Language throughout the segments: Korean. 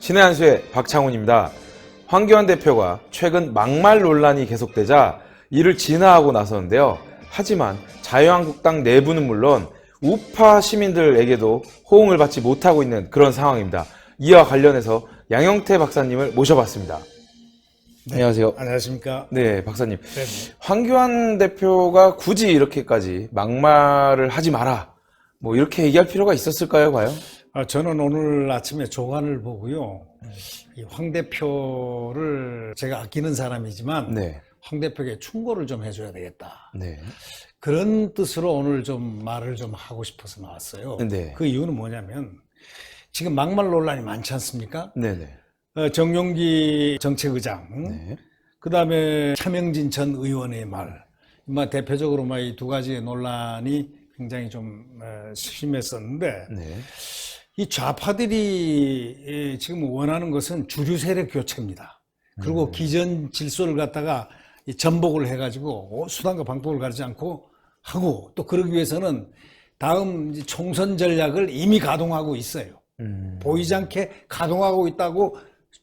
신의 한수의 박창훈입니다. 황교안 대표가 최근 막말 논란이 계속되자 이를 진화하고 나섰는데요. 하지만 자유한국당 내부는 물론 우파 시민들에게도 호응을 받지 못하고 있는 그런 상황입니다. 이와 관련해서 양영태 박사님을 모셔봤습니다. 네, 안녕하세요. 안녕하십니까. 네, 박사님. 네. 황교안 대표가 굳이 이렇게까지 막말을 하지 마라, 뭐 이렇게 얘기할 필요가 있었을까요, 과연? 저는 오늘 아침에 조간을 보고요. 이 황 대표를 제가 아끼는 사람이지만 네. 황 대표에게 충고를 좀 해줘야 되겠다. 네. 그런 뜻으로 오늘 좀 말을 좀 하고 싶어서 나왔어요. 네. 그 이유는 뭐냐면 지금 막말 논란이 많지 않습니까? 네네. 정용기 정책의장, 네. 그 다음에 차명진 전 의원의 말, 대표적으로 이 두 가지의 논란이 굉장히 좀 심했었는데, 네. 이 좌파들이 지금 원하는 것은 주류 세력 교체입니다. 그리고 기존 질서를 갖다가 전복을 해가지고 수단과 방법을 가리지 않고 하고, 또 그러기 위해서는 다음 총선 전략을 이미 가동하고 있어요. 보이지 않게 가동하고 있다고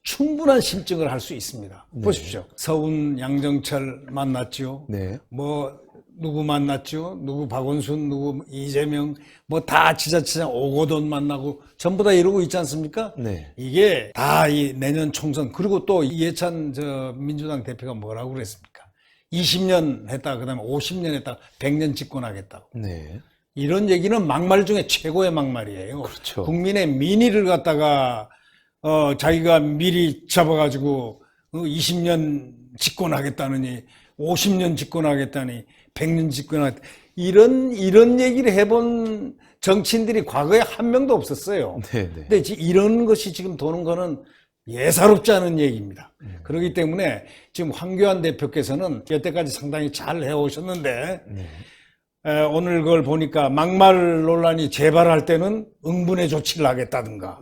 충분한 심증을 할 수 있습니다. 네. 보십시오. 서훈, 양정철 만났죠. 네. 누구 만났죠? 누구 박원순, 누구 이재명, 다 지자체장 오거돈 만나고 전부 다 이러고 있지 않습니까? 네. 이게 다 이 내년 총선, 그리고 또 이해찬 민주당 대표가 뭐라고 그랬습니까? 20년 했다가 그다음에 50년 했다가 100년 집권하겠다고. 네. 이런 얘기는 막말 중에 최고의 막말이에요. 그렇죠. 국민의 민의를 갖다가 자기가 미리 잡아가지고 20년 집권하겠다느니 50년 집권하겠다니 100년 집권하겠다, 이런 얘기를 해본 정치인들이 과거에 한 명도 없었어요. 네. 근데 이런 것이 지금 도는 거는 예사롭지 않은 얘기입니다. 그렇기 때문에 지금 황교안 대표께서는 여태까지 상당히 잘 해오셨는데, 오늘 그걸 보니까 막말 논란이 재발할 때는 응분의 조치를 하겠다든가,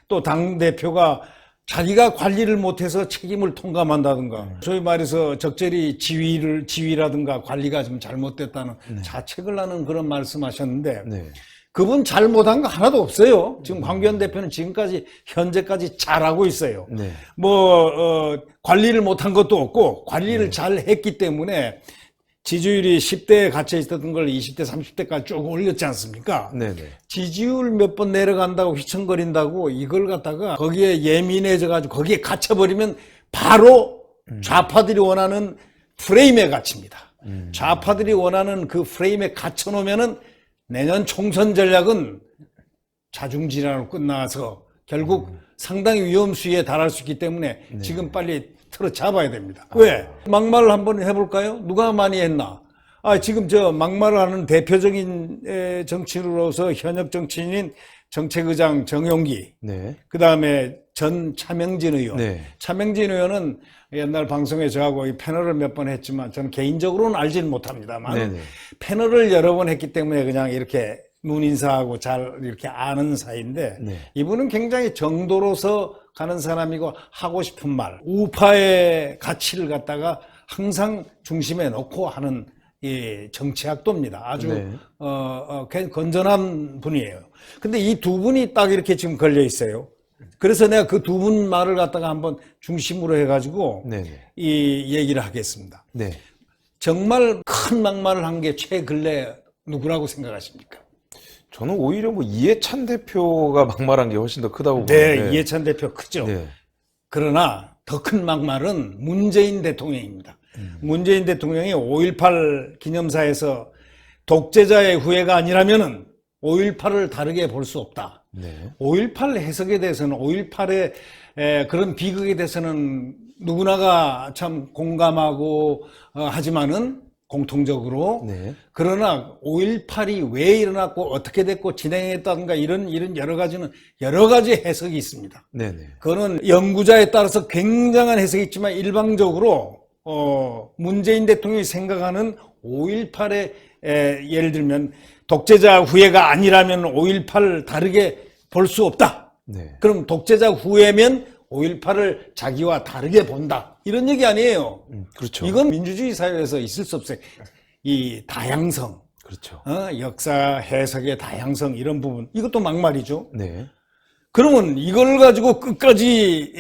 또 당대표가 자기가 관리를 못해서 책임을 통감한다든가, 소위 말해서 적절히 지위라든가 관리가 좀 잘못됐다는 자책을 하는 그런 말씀하셨는데, 네. 그분 잘못한 거 하나도 없어요. 지금 황교안 대표는 지금까지 현재까지 잘하고 있어요. 네. 관리를 못한 것도 없고 관리를 잘 했기 때문에 지지율이 10대에 갇혀 있었던 걸 20대, 30대까지 쭉 올렸지 않습니까? 네네. 지지율 몇 번 내려간다고 휘청거린다고 이걸 갖다가 거기에 예민해져가지고 거기에 갇혀버리면 바로 좌파들이 원하는 프레임에 갇힙니다. 좌파들이 원하는 그 프레임에 갇혀놓으면은 내년 총선 전략은 자중질환으로 끝나서 결국 상당히 위험수위에 달할 수 있기 때문에 지금 빨리 틀어 잡아야 됩니다. 왜? 막말을 한번 해볼까요? 누가 많이 했나? 지금 막말을 하는 대표적인 정치인으로서 현역 정치인인 정책의장 정용기, 네. 그 다음에 전 차명진 의원. 네. 차명진 의원은 옛날 방송에 저하고 이 패널을 몇 번 했지만 저는 개인적으로는 알지는 못합니다만, 네네. 패널을 여러 번 했기 때문에 그냥 이렇게 눈인사하고 잘 이렇게 아는 사이인데, 네. 이분은 굉장히 정도로서 가는 사람이고 하고 싶은 말, 우파의 가치를 갖다가 항상 중심에 놓고 하는 이 정치학도입니다. 아주 네. 건전한 분이에요. 근데 이 두 분이 딱 이렇게 지금 걸려 있어요. 그래서 내가 그 두 분 말을 갖다가 한번 중심으로 해가지고 네네. 이 얘기를 하겠습니다. 네. 정말 큰 막말을 한 게 최근래 누구라고 생각하십니까? 저는 오히려 이해찬 대표가 막말한 게 훨씬 더 크다고 네, 보는데. 이해찬 대표 크죠. 네. 그러나 더 큰 막말은 문재인 대통령입니다. 문재인 대통령이 5.18 기념사에서 독재자의 후예가 아니라면은 5.18을 다르게 볼 수 없다. 네. 5.18 해석에 대해서는 5.18의 그런 비극에 대해서는 누구나가 참 공감하고 하지만은 공통적으로, 네. 그러나 5.18이 왜 일어났고 어떻게 됐고 진행했다든가 이런 여러 가지는 여러 가지 해석이 있습니다. 네네. 그거는 연구자에 따라서 굉장한 해석이 있지만 일방적으로 문재인 대통령이 생각하는 5.18의 예를 들면 독재자 후예가 아니라면 5.18을 다르게 볼 수 없다. 네. 그럼 독재자 후예면 5.18을 자기와 다르게 본다. 이런 얘기 아니에요. 그렇죠. 이건 민주주의 사회에서 있을 수 없어요. 이 다양성, 그렇죠. 역사 해석의 다양성 이런 부분, 이것도 막말이죠. 네. 그러면 이걸 가지고 끝까지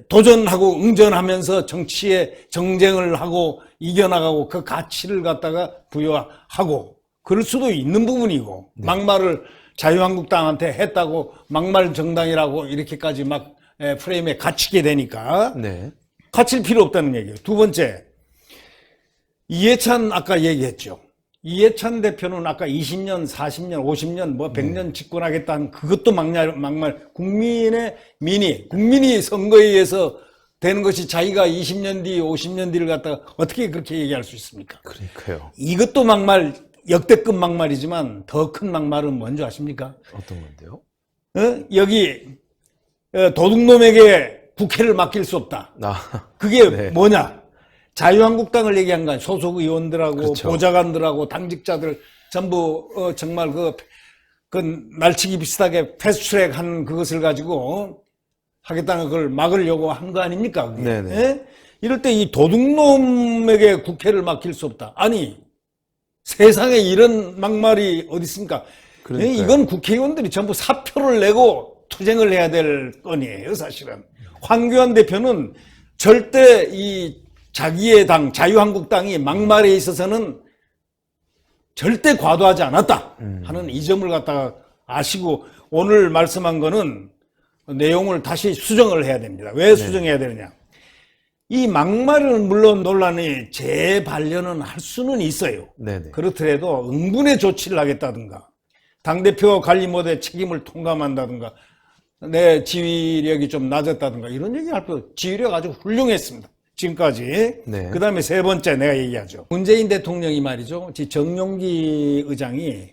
도전하고 응전하면서 정치에 정쟁을 하고 이겨나가고 그 가치를 갖다가 부여하고 그럴 수도 있는 부분이고 막말을 자유한국당한테 했다고 막말 정당이라고 이렇게까지 막 프레임에 갇히게 되니까 네. 갇힐 필요 없다는 얘기예요. 두 번째, 이해찬 아까 얘기했죠. 이해찬 대표는 아까 20년, 40년, 50년, 뭐 100년 집권하겠다는 그것도 막말, 국민의 민의, 국민이 선거에 의해서 되는 것이 자기가 20년 뒤, 50년 뒤를 갖다가 어떻게 그렇게 얘기할 수 있습니까? 그러니까요. 이것도 막말, 역대급 막말이지만 더 큰 막말은 뭔지 아십니까? 어떤 건데요? 여기 도둑놈에게 국회를 맡길 수 없다. 그게 네. 뭐냐? 자유한국당을 얘기한 건 소속 의원들하고 그렇죠. 보좌관들하고 당직자들 전부 정말 그 날치기 비슷하게 패스트트랙 한 그것을 가지고 하겠다는 걸 막으려고 한 거 아닙니까? 그게? 네네. 예? 이럴 때 이 도둑놈에게 국회를 맡길 수 없다. 아니 세상에 이런 막말이 어디 있습니까? 그러니까요. 이건 국회의원들이 전부 사표를 내고 투쟁을 해야 될 건이에요, 사실은. 황교안 대표는 절대 이 자기의 당, 자유한국당이 막말에 있어서는 절대 과도하지 않았다 하는 이 점을 갖다가 아시고 오늘 말씀한 거는 내용을 다시 수정을 해야 됩니다. 왜 수정해야 되느냐? 이 막말은 물론 논란이 재발견은 할 수는 있어요. 네네. 그렇더라도 응분의 조치를 하겠다든가 당대표 관리 못해 책임을 통감한다든가 내 지휘력이 좀 낮았다든가 이런 얘기할 거 지휘력 아주 훌륭했습니다. 지금까지. 네. 그 다음에 세 번째 내가 얘기하죠. 문재인 대통령이 말이죠. 정용기 의장이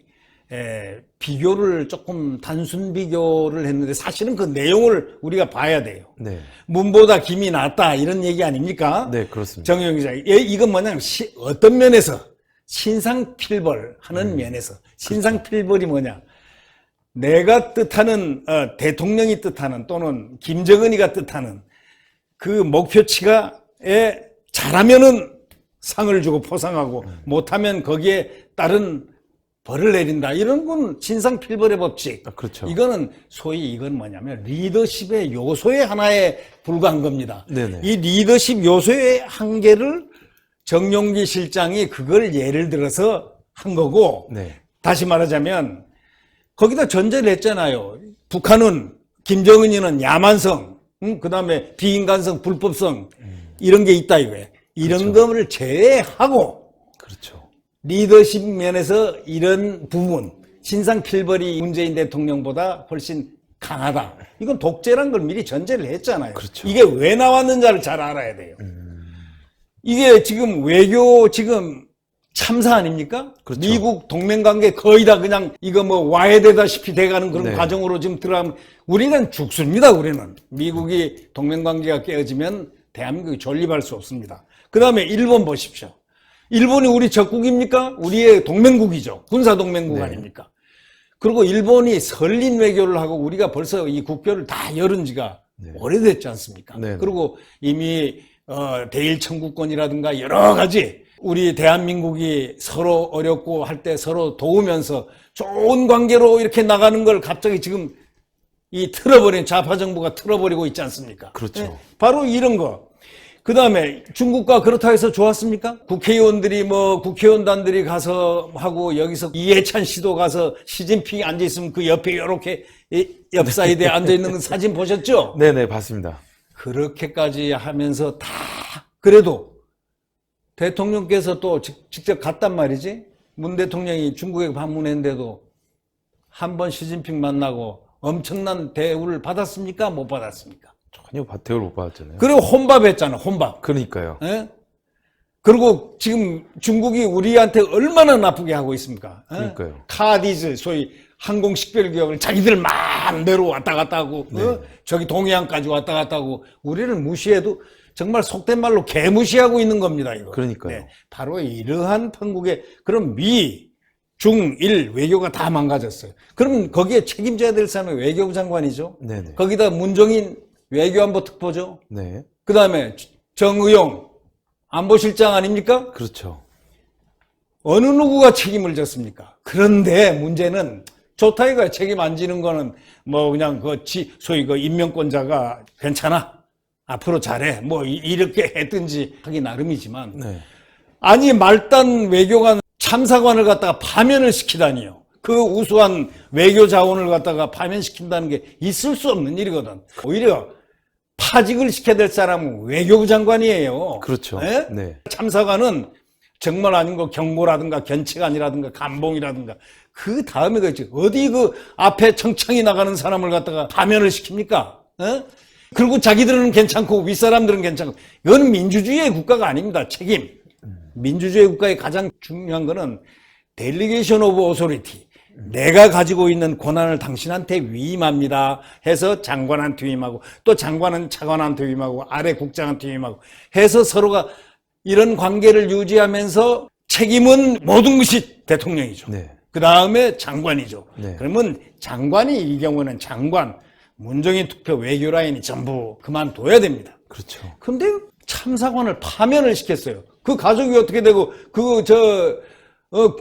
비교를 조금 단순 비교를 했는데 사실은 그 내용을 우리가 봐야 돼요. 네. 문보다 김이 낫다 이런 얘기 아닙니까? 네, 그렇습니다. 정용기 의장. 이건 뭐냐면 어떤 면에서 신상필벌하는 면에서 신상필벌이 뭐냐? 내가 뜻하는 대통령이 뜻하는 또는 김정은이가 뜻하는 그 목표치가 잘하면은 상을 주고 포상하고 못하면 거기에 따른 벌을 내린다. 이런 건 신상필벌의 법칙. 그렇죠. 이거는 소위 이건 뭐냐면 리더십의 요소의 하나에 불과한 겁니다. 네네. 이 리더십 요소의 한계를 정용기 실장이 그걸 예를 들어서 한 거고 네. 다시 말하자면 거기다 전제를 했잖아요. 북한은 김정은이는 야만성, 그다음에 비인간성, 불법성 이런 게 있다 이거예요. 이런 거를 제외하고 그렇죠. 리더십 면에서 이런 부분 신상필벌이 문재인 대통령보다 훨씬 강하다. 이건 독재란 걸 미리 전제를 했잖아요. 그렇죠. 이게 왜 나왔는지를 잘 알아야 돼요. 이게 지금 외교 지금 참사 아닙니까? 그렇죠. 미국 동맹관계 거의 다 그냥 이거 뭐 와해되다시피 돼가는 그런 네. 과정으로 지금 들어가면 우리는 죽습니다. 우리는 미국이 동맹관계가 깨어지면 대한민국이 존립할 수 없습니다. 그 다음에 일본 보십시오. 일본이 우리 적국입니까? 우리의 동맹국이죠. 군사동맹국 네. 아닙니까? 그리고 일본이 설린 외교를 하고 우리가 벌써 이 국교를 다 열은 지가 오래됐지 않습니까? 네. 그리고 이미 대일 청구권이라든가 여러 가지 우리 대한민국이 서로 어렵고 할 때 서로 도우면서 좋은 관계로 이렇게 나가는 걸 갑자기 지금 이 틀어버린 좌파 정부가 틀어버리고 있지 않습니까? 그렇죠. 네, 바로 이런 거. 그 다음에 중국과 그렇다 해서 좋았습니까? 국회의원들이 국회의원단들이 가서 하고 여기서 이해찬 씨도 가서 시진핑이 앉아있으면 그 옆에 이렇게 옆 사이드에 앉아있는 사진 보셨죠? 네네, 봤습니다. 그렇게까지 하면서 다 그래도 대통령께서 또 직접 갔단 말이지. 문 대통령이 중국에 방문했는데도 한 번 시진핑 만나고 엄청난 대우를 받았습니까? 못 받았습니까? 전혀 대우를 못 받았잖아요. 그리고 혼밥했잖아, 혼밥. 그러니까요. 예? 그리고 지금 중국이 우리한테 얼마나 나쁘게 하고 있습니까? 예? 그러니까요. 카디즈, 소위 항공식별기업을 자기들 마음대로 왔다 갔다 하고, 저기 동해안까지 왔다 갔다 하고, 우리를 무시해도 정말 속된 말로 개무시하고 있는 겁니다, 이거. 그러니까요. 바로 이러한 판국의, 그럼 미, 중, 일 외교가 다 망가졌어요. 그럼 거기에 책임져야 될 사람이 외교부 장관이죠. 네네. 거기다 문정인 외교안보 특보죠. 네. 그 다음에 정의용 안보실장 아닙니까? 그렇죠. 어느 누구가 책임을 졌습니까? 그런데 문제는 좋다 이거야. 책임 안 지는 거는 뭐 그냥 소위 임명권자가 괜찮아. 앞으로 잘해. 뭐 이렇게 했든지 하기 나름이지만. 네. 아니, 말단 외교관 참사관을 갖다가 파면을 시키다니요. 그 우수한 외교 자원을 갖다가 파면시킨다는 게 있을 수 없는 일이거든. 오히려 파직을 시켜야 될 사람은 외교부 장관이에요. 그렇죠. 네? 네. 참사관은 정말 아닌 거 경고라든가 견책안이라든가 감봉이라든가 그 다음에 그렇지. 어디 그 앞에 청청이 나가는 사람을 갖다가 파면을 시킵니까? 그리고 자기들은 괜찮고 윗사람들은 괜찮고. 이건 민주주의의 국가가 아닙니다. 책임. 민주주의 국가의 가장 중요한 거는 델리게이션 오브 오소리티. 내가 가지고 있는 권한을 당신한테 위임합니다 해서 장관한테 위임하고 또 장관은 차관한테 위임하고 아래 국장한테 위임하고 해서 서로가 이런 관계를 유지하면서 책임은 모든 것이 대통령이죠. 네. 그 다음에 장관이죠. 네. 그러면 장관이 이 경우는 장관, 문정인 투표 외교 라인이 전부 그만둬야 됩니다. 그렇죠. 근데 참사관을 파면을 시켰어요. 그 가족이 어떻게 되고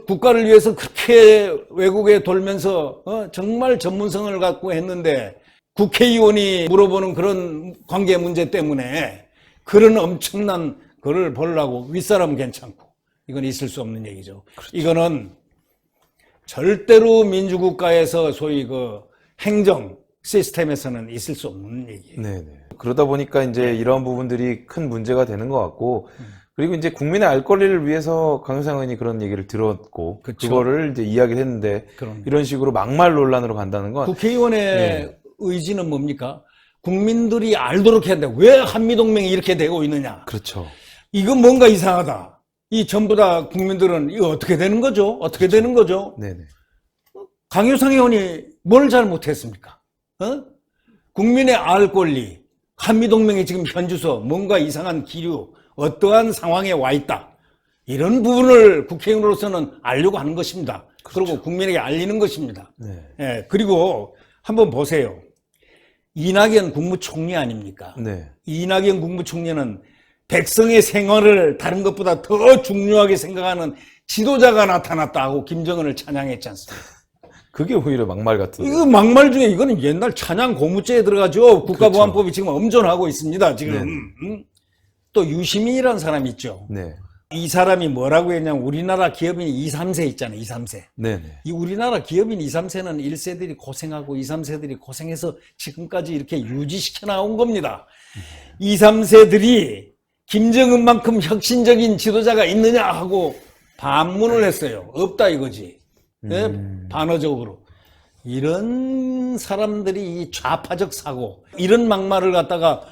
국가를 위해서 그렇게 외국에 돌면서 정말 전문성을 갖고 했는데 국회의원이 물어보는 그런 관계 문제 때문에 그런 엄청난 거를 보려고 윗사람은 괜찮고 이건 있을 수 없는 얘기죠. 그렇죠. 이거는 절대로 민주국가에서 소위 행정 시스템에서는 있을 수 없는 얘기예요. 네네. 그러다 보니까 이제 이런 부분들이 큰 문제가 되는 것 같고, 그리고 이제 국민의 알 권리를 위해서 강효상 의원이 그런 얘기를 들었고, 그쵸. 그거를 이제 이야기를 했는데, 그럼요. 이런 식으로 막말 논란으로 간다는 건. 국회의원의 네. 의지는 뭡니까? 국민들이 알도록 해야 돼. 왜 한미동맹이 이렇게 되고 있느냐? 그렇죠. 이건 뭔가 이상하다. 이 전부 다 국민들은 이거 어떻게 되는 거죠? 어떻게 되는 거죠? 네네. 강효상 의원이 뭘 잘못했습니까? 국민의 알 권리, 한미동맹이 지금 현주소, 뭔가 이상한 기류, 어떠한 상황에 와 있다. 이런 부분을 국회의원으로서는 알려고 하는 것입니다. 그렇죠. 그리고 국민에게 알리는 것입니다. 네. 예, 그리고 한번 보세요. 이낙연 국무총리 아닙니까? 네. 이낙연 국무총리는 백성의 생활을 다른 것보다 더 중요하게 생각하는 지도자가 나타났다 하고 김정은을 찬양했지 않습니까? 그게 오히려 막말 같은. 이거 막말 중에 이거는 옛날 찬양 고무죄에 들어가죠. 국가보안법이 지금 엄존하고 있습니다. 지금. 또 유시민이라는 사람이 있죠. 네. 이 사람이 뭐라고 했냐면 우리나라 기업인 2, 3세 있잖아요. 2, 3세. 네네. 이 우리나라 기업인 2, 3세는 1세들이 고생하고 2, 3세들이 고생해서 지금까지 이렇게 유지시켜 나온 겁니다. 2, 3세들이 김정은만큼 혁신적인 지도자가 있느냐 하고 반문을 했어요. 없다 이거지. 네? 반어적으로. 이런 사람들이 이 좌파적 사고, 이런 막말을 갖다가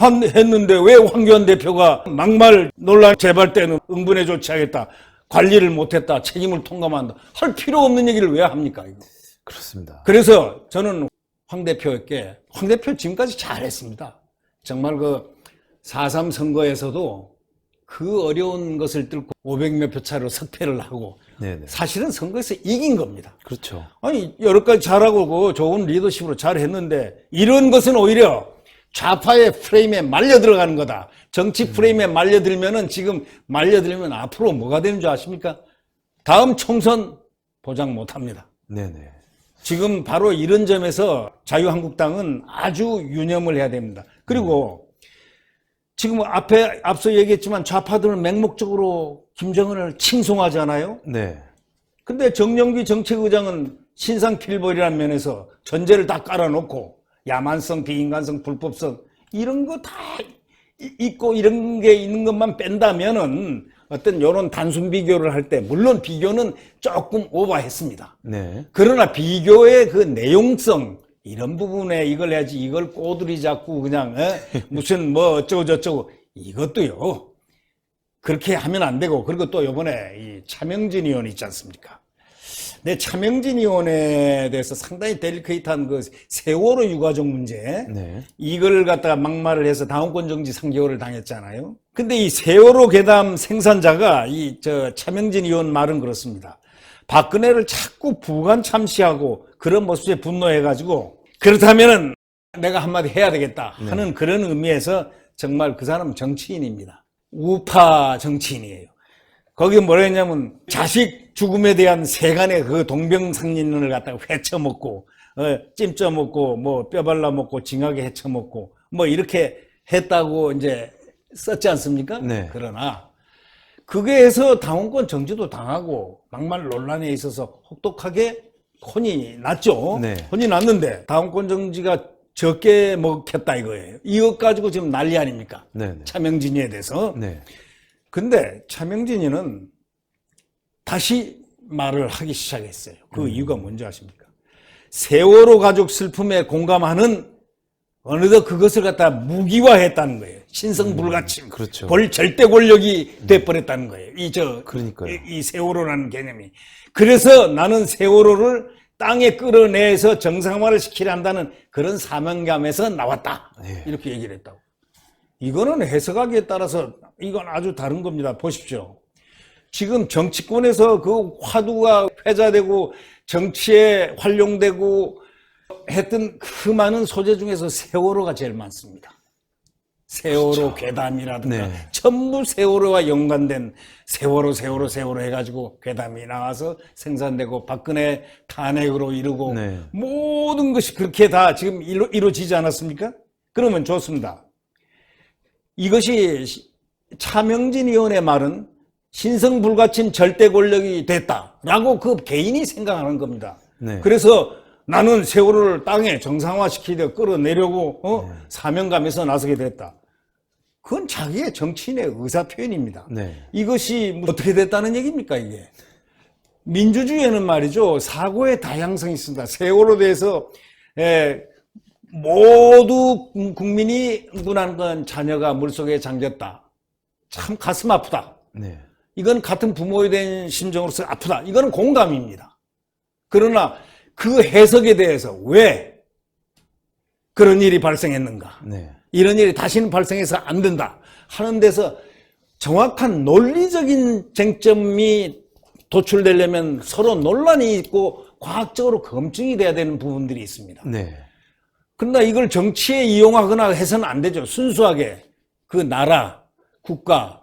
했는데 왜 황교안 대표가 막말 논란 재발 때는 응분에 조치하겠다, 관리를 못했다, 책임을 통감한다 할 필요 없는 얘기를 왜 합니까? 이거. 그렇습니다. 그래서 저는 황 대표에게, 황 대표 지금까지 잘했습니다. 정말 4.3 선거에서도 그 어려운 것을 뚫고 500몇 표 차로 석패를 하고 네네. 사실은 선거에서 이긴 겁니다. 그렇죠. 아니 여러 가지 잘하고 좋은 리더십으로 잘했는데 이런 것은 오히려 좌파의 프레임에 말려 들어가는 거다. 정치 프레임에 말려들면은 지금 말려들면 앞으로 뭐가 되는 줄 아십니까? 다음 총선 보장 못합니다. 네네. 지금 바로 이런 점에서 자유한국당은 아주 유념을 해야 됩니다. 그리고 지금 앞서 얘기했지만 좌파들은 맹목적으로 김정은을 칭송하잖아요. 네. 근데 정영기 정책의장은 신상필벌이라는 면에서 전제를 다 깔아놓고 야만성, 비인간성, 불법성 이런 거 다 있고 이런 게 있는 것만 뺀다면은 어떤 이런 단순 비교를 할 때 물론 비교는 조금 오버했습니다. 네. 그러나 비교의 그 내용성 이런 부분에 이걸 해야지 이걸 꼬들이 잡고 그냥 무슨 뭐 어쩌고 저쩌고 이것도요 그렇게 하면 안 되고 그리고 또 이번에 이 차명진 의원 있지 않습니까? 내 차명진 의원에 대해서 상당히 델리케이트한 그 세월호 유가족 문제 네. 이걸 갖다가 막말을 해서 당원권 정지 3개월을 당했잖아요. 근데 이 세월호 괴담 생산자가 차명진 의원 말은 그렇습니다. 박근혜를 자꾸 부관 참시하고 그런 모습에 분노해가지고 그렇다면은 내가 한마디 해야 되겠다 하는 그런 의미에서 정말 그 사람은 정치인입니다. 우파 정치인이에요. 거기 뭐라 했냐면 자식 죽음에 대한 세간의 그 동병상련을 갖다가 회쳐먹고 찜쪄먹고 뭐 뼈발라먹고 징하게 헤쳐먹고 뭐 이렇게 했다고 이제 썼지 않습니까? 네. 그러나 그게 해서 당원권 정지도 당하고 막말 논란에 있어서 혹독하게 혼이 났죠. 네. 혼이 났는데 당원권 정지가 적게 먹혔다 이거예요. 이것 가지고 지금 난리 아닙니까? 네. 차명진이에 대해서. 네. 근데 차명진이는 다시 말을 하기 시작했어요. 그 이유가 뭔지 아십니까? 세월호 가족 슬픔에 공감하는 어느덧 그것을 갖다 무기화했다는 거예요. 신성불가침, 그렇죠. 절대 권력이 돼버렸다는 거예요. 그러니까요. 이 세월호라는 개념이. 그래서 나는 세월호를 땅에 끌어내서 정상화를 시키려 한다는 그런 사명감에서 나왔다. 네. 이렇게 얘기를 했다고. 이거는 해석하기에 따라서 이건 아주 다른 겁니다. 보십시오. 지금 정치권에서 그 화두가 회자되고 정치에 활용되고 했던 그 많은 소재 중에서 세월호가 제일 많습니다. 세월호 그렇죠. 괴담이라든가 네. 전부 세월호와 연관된 세월호 해가지고 괴담이 나와서 생산되고 박근혜 탄핵으로 이루고 네. 모든 것이 그렇게 다 지금 이루어지지 않았습니까? 그러면 좋습니다. 이것이 차명진 의원의 말은 신성불가침 절대 권력이 됐다라고 그 개인이 생각하는 겁니다. 네. 그래서 나는 세월호를 땅에 정상화시키려 끌어내려고 사명감에서 나서게 됐다. 그건 자기의 정치인의 의사표현입니다. 네. 이것이 어떻게 됐다는 얘기입니까 이게? 민주주의에는 말이죠. 사고의 다양성이 있습니다. 세월호에 대해서 모두 국민이 흥분한 건 자녀가 물속에 잠겼다. 참 가슴 아프다. 네. 이건 같은 부모에 대한 심정으로서 아프다. 이거는 공감입니다. 그러나 그 해석에 대해서 왜 그런 일이 발생했는가? 네. 이런 일이 다시는 발생해서 안 된다 하는 데서 정확한 논리적인 쟁점이 도출되려면 서로 논란이 있고 과학적으로 검증이 돼야 되는 부분들이 있습니다. 네. 그러나 이걸 정치에 이용하거나 해서는 안 되죠. 순수하게 그 나라, 국가,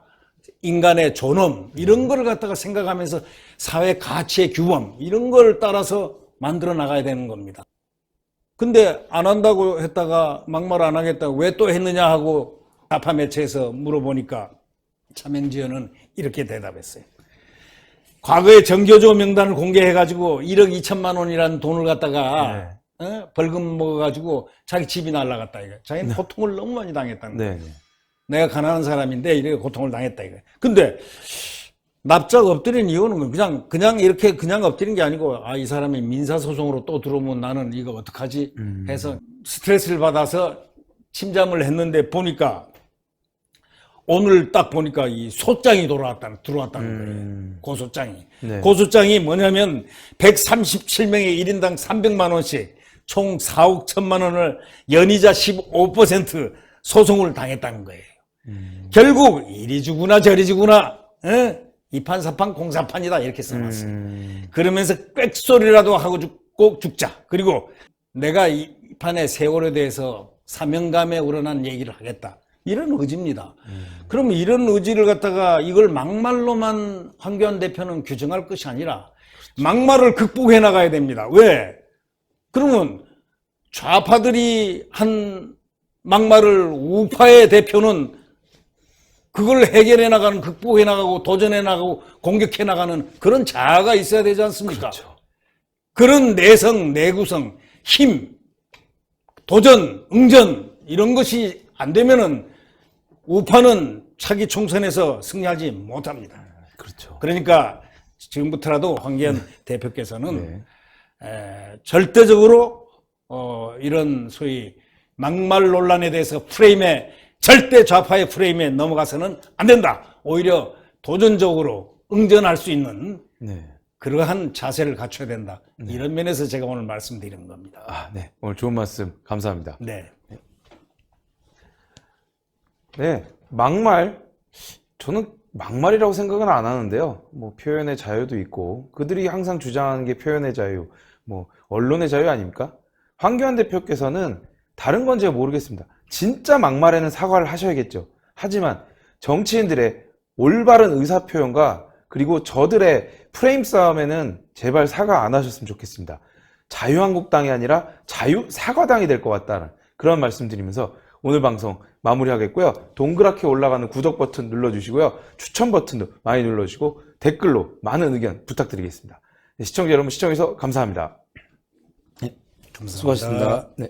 인간의 존엄 이런 걸 갖다가 생각하면서 사회 가치의 규범 이런 걸 따라서 만들어 나가야 되는 겁니다. 근데 안 한다고 했다가 막말 안 하겠다고 왜 또 했느냐 하고 좌파 매체에서 물어보니까 차명진 의원은 이렇게 대답했어요. 과거에 정교조 명단을 공개해가지고 1억 2천만 원이라는 돈을 갖다가 벌금 먹어가지고 자기 집이 날라갔다 이거. 자기는 고통을 너무 많이 당했다는 거예요. 네. 내가 가난한 사람인데 이렇게 고통을 당했다 이거. 근데 납작 엎드린 이유는 그냥 이렇게 그냥 엎드린 게 아니고 이 사람이 민사소송으로 또 들어오면 나는 이거 어떡하지 해서 스트레스를 받아서 침잠을 했는데 보니까 오늘 딱 보니까 이 소장이 들어왔다는 거예요. 고소장이. 네. 고소장이 뭐냐면 137명의 1인당 300만 원씩 총 4억 1천만 원을 연이자 15% 소송을 당했다는 거예요. 결국 이리 주구나 저리 주구나 이판사판 공사판이다 이렇게 써놨어요. 그러면서 꽥소리라도 하고 꼭 죽자. 그리고 내가 이 판의 세월에 대해서 사명감에 우러난 얘기를 하겠다. 이런 의지입니다. 그럼 이런 의지를 갖다가 이걸 막말로만 황교안 대표는 규정할 것이 아니라 막말을 극복해 나가야 됩니다. 왜? 그러면 좌파들이 한 막말을 우파의 대표는 그걸 해결해 나가는, 극복해 나가고 도전해 나가고 공격해 나가는 그런 자아가 있어야 되지 않습니까? 그렇죠. 그런 내성, 내구성, 힘, 도전, 응전 이런 것이 안 되면은 우파는 차기 총선에서 승리하지 못합니다. 그렇죠. 그러니까 지금부터라도 황교안 대표께서는 절대적으로 이런 소위 막말 논란에 대해서 프레임에 절대 좌파의 프레임에 넘어가서는 안 된다. 오히려 도전적으로 응전할 수 있는 그러한 자세를 갖춰야 된다. 이런 면에서 제가 오늘 말씀드리는 겁니다. 네. 오늘 좋은 말씀 감사합니다. 네. 네. 막말. 저는 막말이라고 생각은 안 하는데요. 뭐 표현의 자유도 있고 그들이 항상 주장하는 게 표현의 자유, 뭐 언론의 자유 아닙니까? 황교안 대표께서는 다른 건 제가 모르겠습니다. 진짜 막말에는 사과를 하셔야겠죠. 하지만 정치인들의 올바른 의사표현과 그리고 저들의 프레임 싸움에는 제발 사과 안 하셨으면 좋겠습니다. 자유한국당이 아니라 자유사과당이 될 것 같다는 그런 말씀드리면서 오늘 방송 마무리하겠고요. 동그랗게 올라가는 구독 버튼 눌러주시고요. 추천 버튼도 많이 눌러주시고 댓글로 많은 의견 부탁드리겠습니다. 네, 시청자 여러분 시청해주셔서 감사합니다. 감사합니다. 수고하셨습니다. 네.